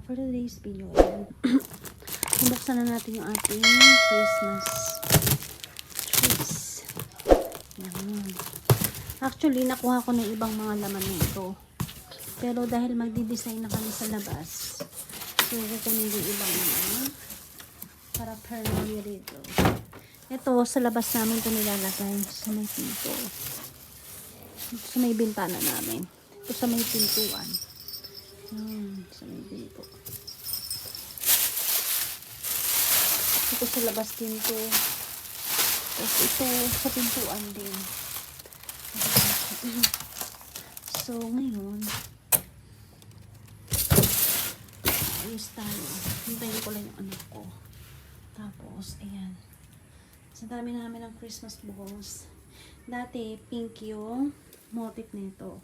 for today's video, bubuksan na natin yung ating Christmas trees. Yan. Actually, nakuha ko na ibang mga laman nito. Pero dahil magdi-design na kami sa labas, so kukunin yung ibang mga para permanent dito. Ito, sa labas namin ito nilalagay sa may pinto. Sa may bintana namin. Ito sa may pintuan. Sa may pinto. Ito sa labas din to. Tapos ito sa pintuan din. So, ngayon, ayos tayo. Hintayin ko lang yung anak ko. Tapos, ayan. Sa dami namin ng Christmas balls. Dati, pink yung motif nito.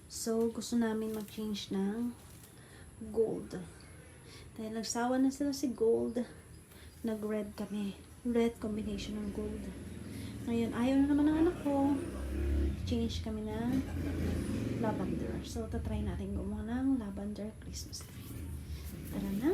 So, gusto namin mag-change ng gold. Dahil nagsawa na sila si gold, nag-red kami. Red combination ng gold. Ngayon, ayaw na naman ng anak ko. Change kami ng lavender. So, tatry natin gumawa ng lavender Christmas tree. Tara na!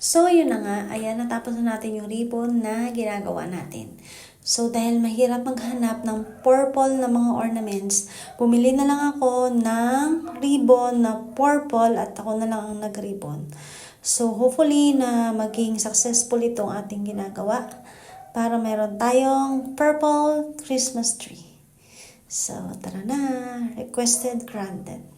So, yun na nga. Ayan, natapos na natin yung ribbon na ginagawa natin. So, dahil mahirap maghanap ng purple na mga ornaments, bumili na lang ako ng ribbon na purple at ako na lang ang nag-ribbon. So, hopefully na maging successful itong ating ginagawa para mayroon tayong purple Christmas tree. So, tara na. Requested, granted.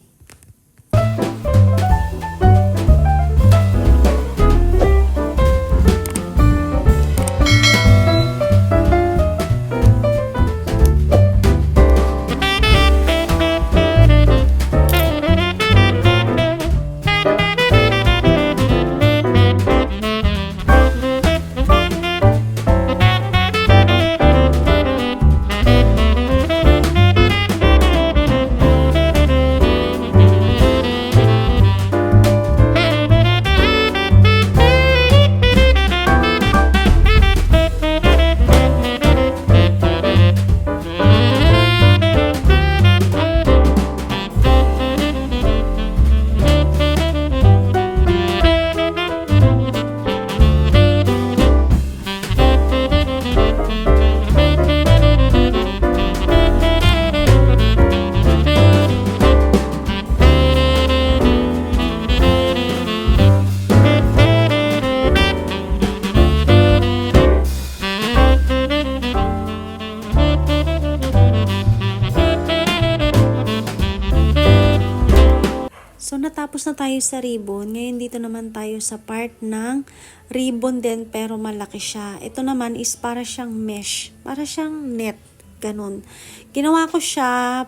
So, natapos na tayo sa ribbon. Ngayon, dito naman tayo sa part ng ribbon din, pero malaki siya. Ito naman is para siyang mesh. Para siyang net. Ganun. Ginawa ko siya,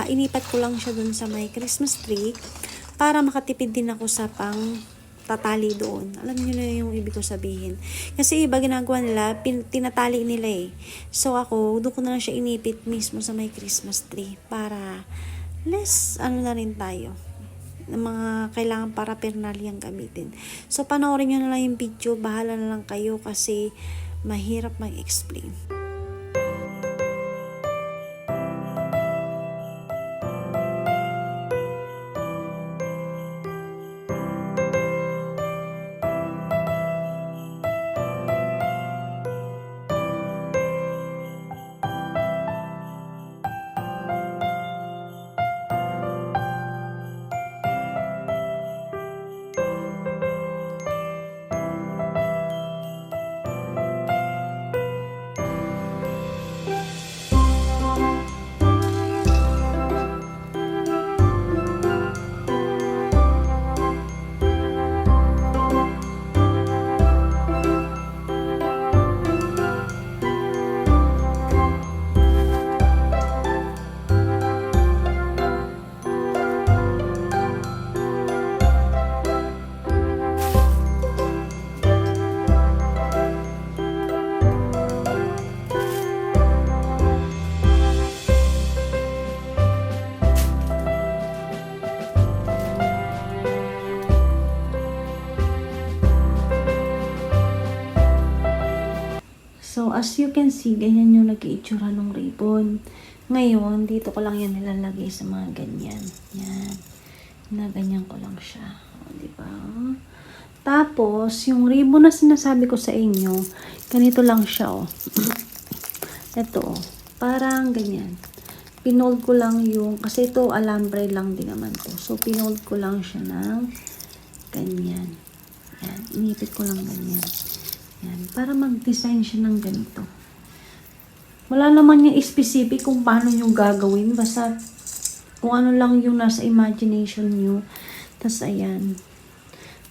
inipat ko lang siya dun sa may Christmas tree para makatipid din ako sa pang tatali doon. Alam niyo na yung ibig ko sabihin. Kasi iba ginagawa nila, tinatali nila eh. So, ako, doon ko na lang siya inipit mismo sa may Christmas tree para less, na rin tayo ng mga kailangan para pernalyang gamitin. So, panoorin nyo na lang yung video. Bahala na lang kayo kasi mahirap mag-explain. So, as you can see, ganyan yung nag-iitsura ng ribbon. Ngayon, dito ko lang yan nilalagay sa mga ganyan. Yan. Ganyan ko lang siya. O, diba? Tapos, yung ribbon na sinasabi ko sa inyo, ganito lang siya, oh. Ito, oh. Parang ganyan. Pinold ko lang yung, kasi ito alambre lang din naman to. So, pinold ko lang siya ng ganyan. Yan. Inipit ko lang ganyan. Yan. Para mag-design siya ng ganito. Wala naman yung specific kung paano yung gagawin. Basta kung ano lang yung nasa imagination nyo. Tapos, ayan.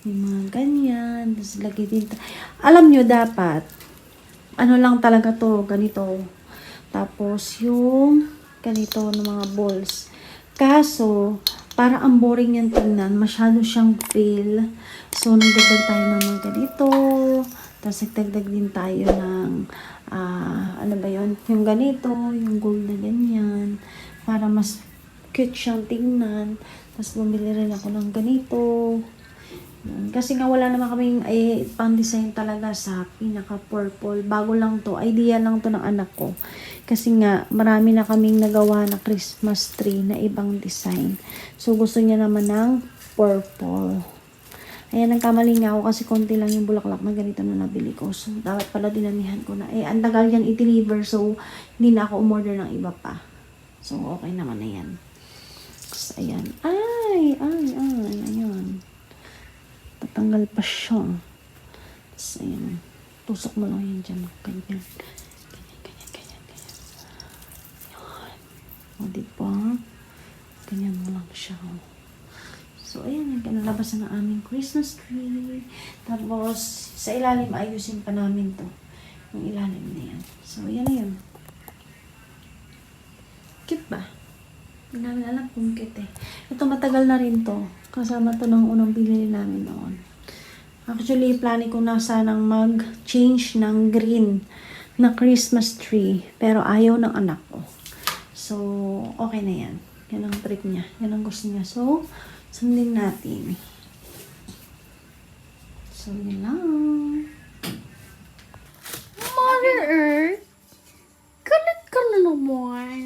Yung mga ganyan. Tapos, lagay din. Alam nyo, dapat, ano lang talaga to, ganito. Tapos, yung ganito ng mga balls. Kaso, para ang boring yan tingnan, masyado siyang pale. So, nagdagdag tayo ng mga ganito. Tapos, nagdagdag din tayo ng, ano ba yun? Yung ganito, yung gold na ganyan. Para mas cute siyang tingnan. Tapos, bumili rin ako ng ganito. Kasi nga wala naman kaming pang-design talaga sa pinaka-purple. Bago lang to. Idea lang to ng anak ko. Kasi nga marami na kaming nagawa na Christmas tree na ibang design. So gusto niya naman ng purple. Ayan, nagkamali nga ako kasi konti lang yung bulaklak na ganito na nabili ko. So dapat pala dinamihan ko na. Ang tagal yan i-deliver. So hindi na ako umorder ng iba pa. So okay naman na yan. So, ayan. Ayan. Tatanggal pa siya. Tapos, ayan. Tusok mo lang yan dyan. Ganyan. Ganyan. Ayan. O, diba? Ganyan mo lang siya. So, ayan. Nalabas na ng aming Christmas tree. Tapos, sa ilalim, ayusin pa namin to. Yung ilalim na yan. So, ayan na yun. Cute ba? Hindi namin alam kung cute eh. Ito, matagal na rin to. Kasama to ng unang bili namin noon. Actually, planning ko na sanang mag-change ng green na Christmas tree. Pero ayaw ng anak ko. So, okay na yan. Yan ang trip niya. Yan ang gusto niya. So, sundin natin. So, yun lang. Mother Earth, galit ka na naman.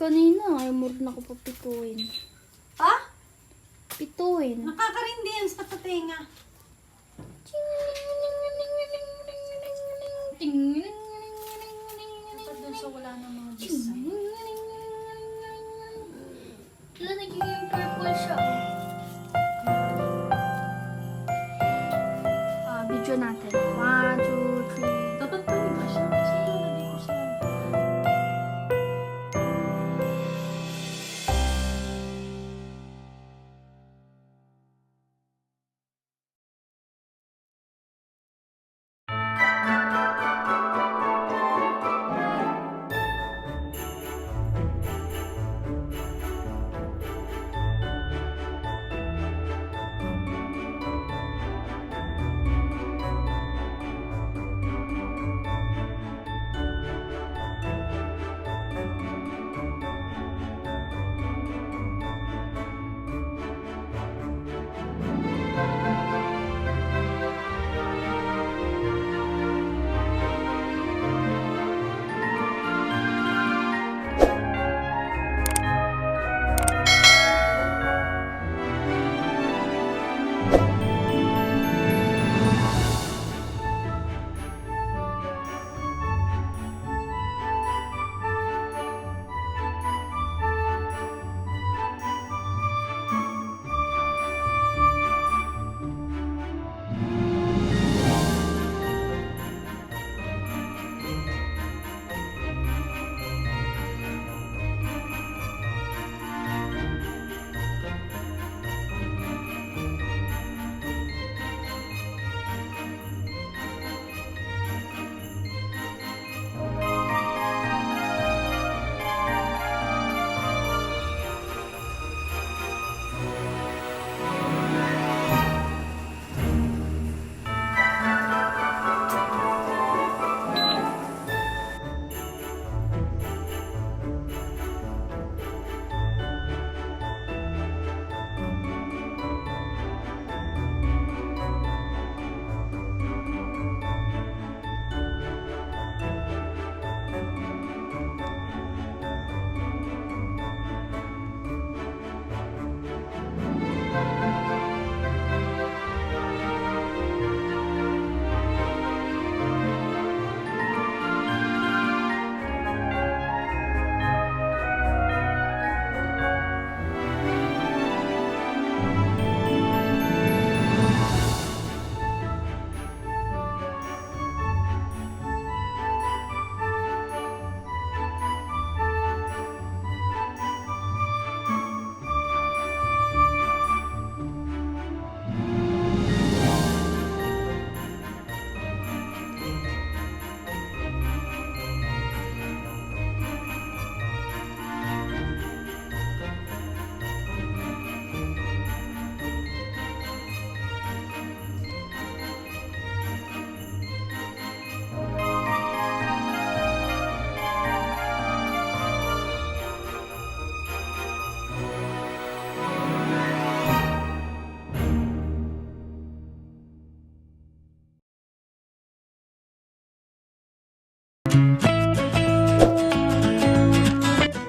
Kanina, ayaw mo rin ako papituin. Ah? Pituin. Nakakarindi yan sa patenga. Dapat sa wala ng mga design. Wala, nagiging purple siya. Video natin. 1, 2, 3. Dapat pa rin ba siya? Kasi nalagay ko sa...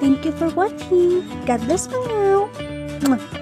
Thank you for watching. God bless for now. Mwah.